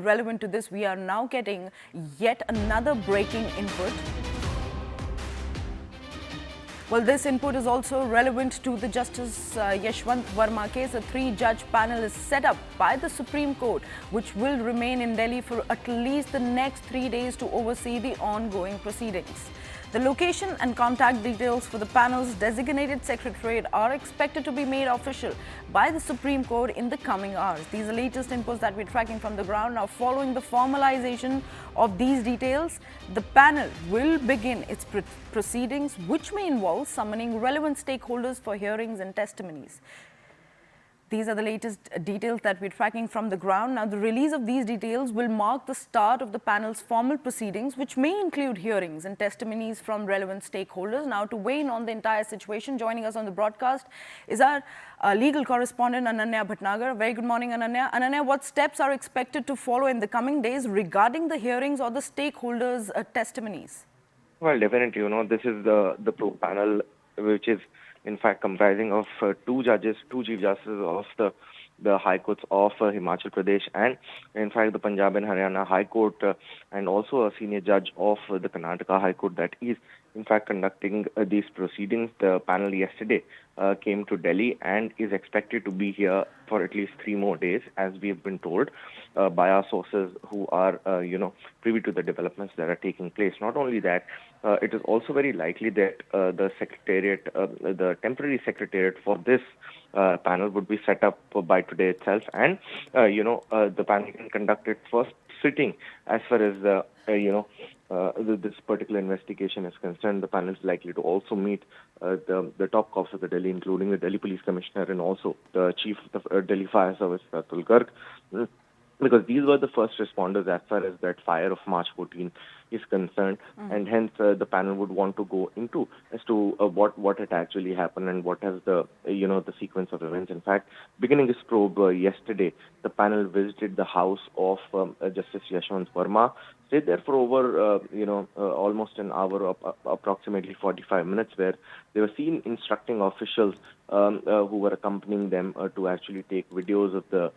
relevant to this, we are now getting yet another breaking input. Well, this input is also relevant to the Justice Yashwant Varma case. A 3-judge panel is set up by the Supreme Court, which will remain in Delhi for at least the next 3 days to oversee the ongoing proceedings. The location and contact details for the panel's designated secretariat are expected to be made official by the Supreme Court in the coming hours. These are latest inputs that we're tracking from the ground. Now, following the formalization of these details, the panel will begin its proceedings, which may involve summoning relevant stakeholders for hearings and testimonies. These are the latest details that we're tracking from the ground. Now, the release of these details will mark the start of the panel's formal proceedings, which may include hearings and testimonies from relevant stakeholders. Now, to weigh in on the entire situation, joining us on the broadcast is our legal correspondent, Ananya Bhatnagar. Very good morning, Ananya. Ananya, what steps are expected to follow in the coming days regarding the hearings or the stakeholders' testimonies? Well, definitely, this is the probe panel, which is in fact comprising of two chief justices of the High Courts of Himachal Pradesh and in fact the Punjab and Haryana High Court and also a senior judge of the Karnataka High Court that is in fact conducting these proceedings. The panel yesterday came to Delhi and is expected to be here for at least 3 more days, as we have been told by our sources who are, privy to the developments that are taking place. Not only that, it is also very likely that the secretariat, the temporary secretariat for this panel would be set up by today itself, and the panel can conduct its first sitting as far as this particular investigation is concerned. The panel is likely to also meet the top cops of the Delhi, including the Delhi Police Commissioner and also the Chief of the Delhi Fire Service, Atul Garg, because these were the first responders as far as that fire of March 14 is concerned, and hence the panel would want to go into as to what had actually happened and what has the sequence of events. In fact, beginning this probe yesterday, the panel visited the house of Justice Yashwant Varma, stayed there for over almost an hour, approximately 45 minutes, where they were seen instructing officials who were accompanying them to actually take videos of the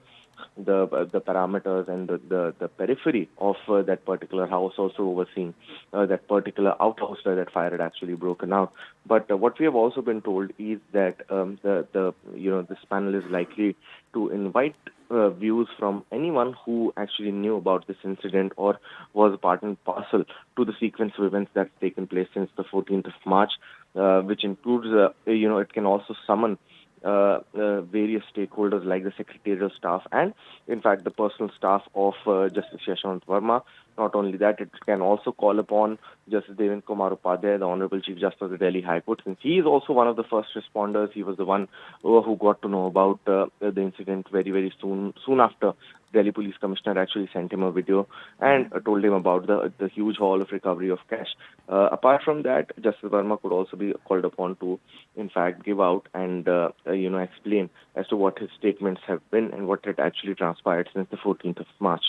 parameters and the periphery of that particular house, also overseeing that particular outhouse where that fire had actually broken out. But what we have also been told is that this panel is likely to invite views from anyone who actually knew about this incident or was part and parcel to the sequence of events that's taken place since the 14th of March, which includes, it can also summon various stakeholders like the secretarial staff and, in fact, the personal staff of Justice Yashwant Varma. Not only that, it can also call upon Justice Devendra Kumar Upadhyay, the Honorable Chief Justice of the Delhi High Court, since he is also one of the first responders. He was the one who got to know about the incident very, very soon after Delhi Police Commissioner actually sent him a video and told him about the huge haul of recovery of cash. Apart from that, Justice Verma could also be called upon to, in fact, give out and explain as to what his statements have been and what had actually transpired since the 14th of March.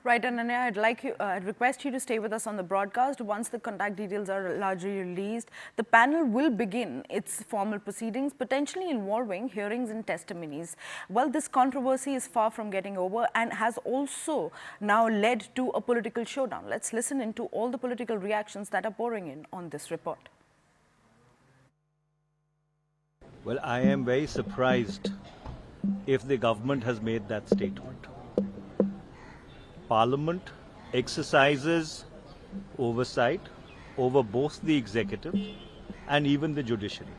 Right, Ananya, I'd request you to stay with us on the broadcast. Once the contact details are largely released, the panel will begin its formal proceedings, potentially involving hearings and testimonies. Well, this controversy is far from getting over and has also now led to a political showdown. Let's listen into all the political reactions that are pouring in on this report. Well, I am very surprised if the government has made that statement. Parliament exercises oversight over both the executive and even the judiciary.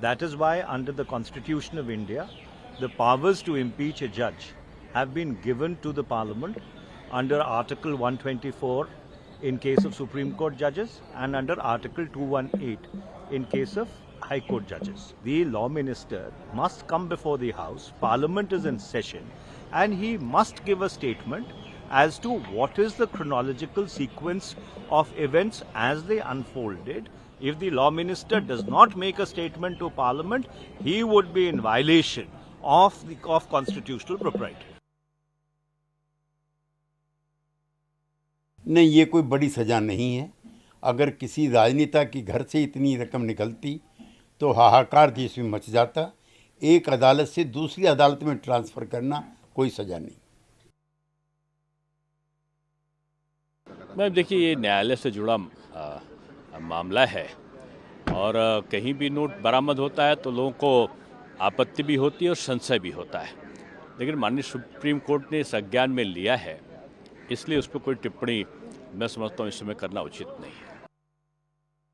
That is why, under the Constitution of India, the powers to impeach a judge have been given to the Parliament under Article 124 in case of Supreme Court judges and under Article 218 in case of High Court judges. The Law Minister must come before the House, Parliament is in session, and he must give a statement as to what is the chronological sequence of events as they unfolded. If the Law Minister does not make a statement to Parliament, he would be in violation of constitutional propriety. नहीं, ये कोई बड़ी सज़ा नहीं है। अगर किसी राजनेता की घर से इतनी रकम निकलती तो हाहाकार देश में मच जाता। एक अदालत से दूसरी अदालत में ट्रांसफ़र करना कोई सज़ा नहीं। मैम देखिए, ये न्यायालय से जुड़ा मामला है और कहीं भी नोट बरामद होता है तो लोगों को आपत्ति भी होती है और संशय भी होता है, लेकिन माननीय सुप्रीम कोर्ट ने इस अज्ञान में लिया है, इसलिए उस पर कोई टिप्पणी मैं समझता हूँ इस समय करना उचित नहीं है।